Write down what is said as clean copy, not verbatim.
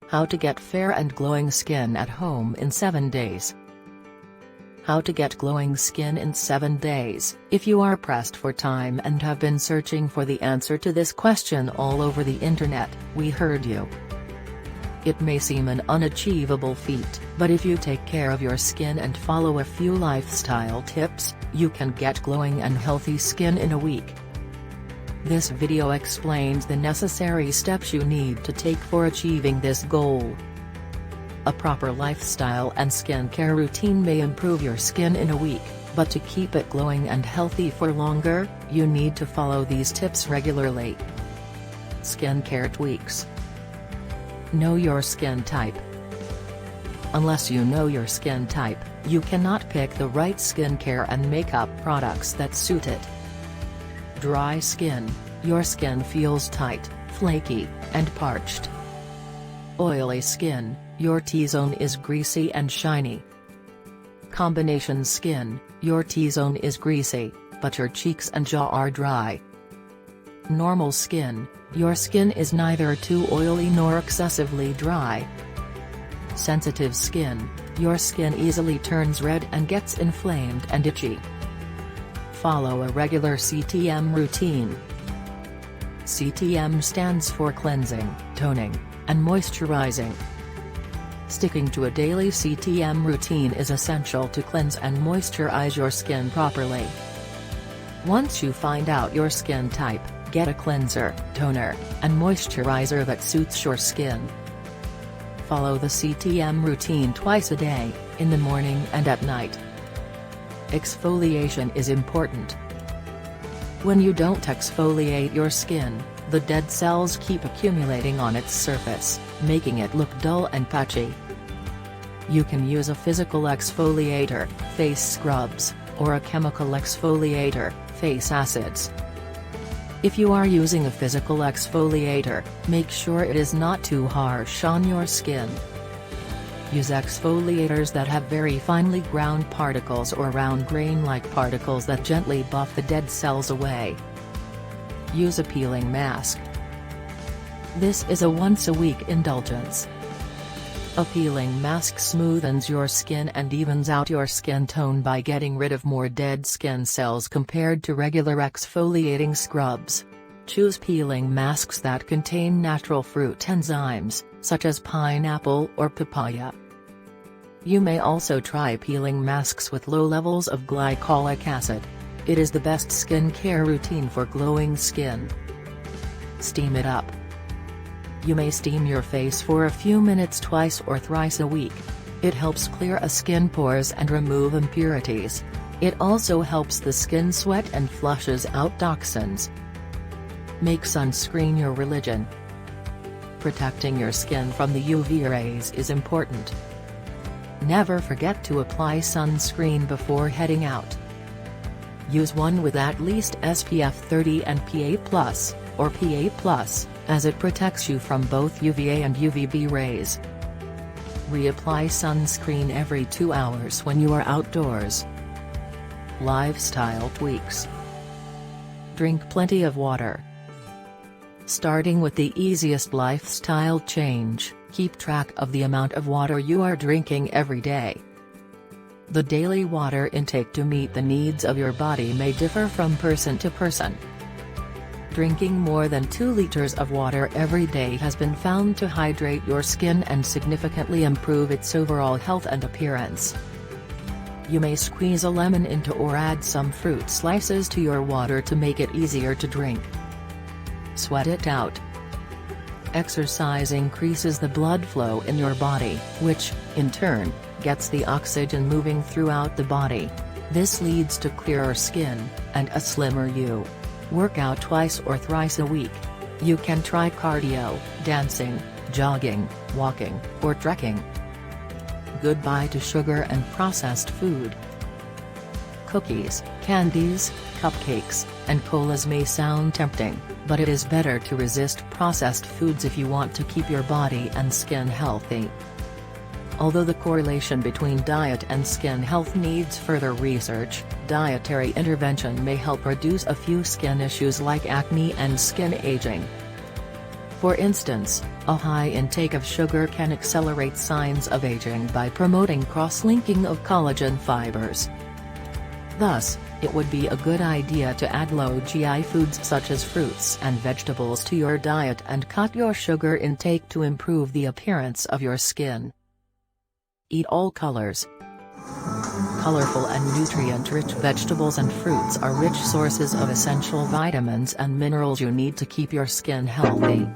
How to get fair and glowing skin at home in 7 days. How to get glowing skin in 7 days. If you are pressed for time and have been searching for the answer to this question all over the internet, we heard you. It may seem an unachievable feat, but if you take care of your skin and follow a few lifestyle tips, you can get glowing and healthy skin in a week. This video explains the necessary steps you need to take for achieving this goal. A proper lifestyle and skincare routine may improve your skin in a week, but to keep it glowing and healthy for longer, you need to follow these tips regularly. Skincare tweaks. Know your skin type. Unless you know your skin type, you cannot pick the right skincare and makeup products that suit it. Dry skin, your skin feels tight, flaky, and parched. Oily skin, your T-zone is greasy and shiny. Combination skin, your T-zone is greasy, but your cheeks and jaw are dry. Normal skin, your skin is neither too oily nor excessively dry. Sensitive skin, your skin easily turns red and gets inflamed and itchy. Follow a regular CTM routine. CTM stands for cleansing, toning, and moisturizing. Sticking to a daily CTM routine is essential to cleanse and moisturize your skin properly. Once you find out your skin type, get a cleanser, toner, and moisturizer that suits your skin. Follow the CTM routine twice a day, in the morning and at night. Exfoliation is important. When you don't exfoliate your skin, the dead cells keep accumulating on its surface, making it look dull and patchy. You can use a physical exfoliator, face scrubs, or a chemical exfoliator, face acids. If you are using a physical exfoliator, make sure it is not too harsh on your skin. Use exfoliators that have very finely ground particles or round grain-like particles that gently buff the dead cells away. Use a peeling mask. This is a once-a-week indulgence. A peeling mask smoothens your skin and evens out your skin tone by getting rid of more dead skin cells compared to regular exfoliating scrubs. Choose peeling masks that contain natural fruit enzymes, such as pineapple or papaya. You may also try peeling masks with low levels of glycolic acid. It is the best skincare routine for glowing skin. Steam it up. You may steam your face for a few minutes twice or thrice a week. It helps clear a skin pores and remove impurities. It also helps the skin sweat and flushes out toxins. Make sunscreen your religion. Protecting your skin from the UV rays is important. Never forget to apply sunscreen before heading out. Use one with at least SPF 30 and PA+, or PA+, as it protects you from both UVA and UVB rays. Reapply sunscreen every 2 hours when you are outdoors. Lifestyle tweaks. Drink plenty of water. Starting with the easiest lifestyle change, keep track of the amount of water you are drinking every day. The daily water intake to meet the needs of your body may differ from person to person. Drinking more than 2 liters of water every day has been found to hydrate your skin and significantly improve its overall health and appearance. You may squeeze a lemon into or add some fruit slices to your water to make it easier to drink. Sweat it out. Exercise increases the blood flow in your body, which, in turn, gets the oxygen moving throughout the body. This leads to clearer skin, and a slimmer you. Work out twice or thrice a week. You can try cardio, dancing, jogging, walking, or trekking. Goodbye to sugar and processed food. Cookies, candies, cupcakes, and colas may sound tempting, but it is better to resist processed foods if you want to keep your body and skin healthy. Although the correlation between diet and skin health needs further research, dietary intervention may help reduce a few skin issues like acne and skin aging. For instance, a high intake of sugar can accelerate signs of aging by promoting cross-linking of collagen fibers. Thus, it would be a good idea to add low GI foods such as fruits and vegetables to your diet and cut your sugar intake to improve the appearance of your skin. Eat all colors. Colorful and nutrient-rich vegetables and fruits are rich sources of essential vitamins and minerals you need to keep your skin healthy.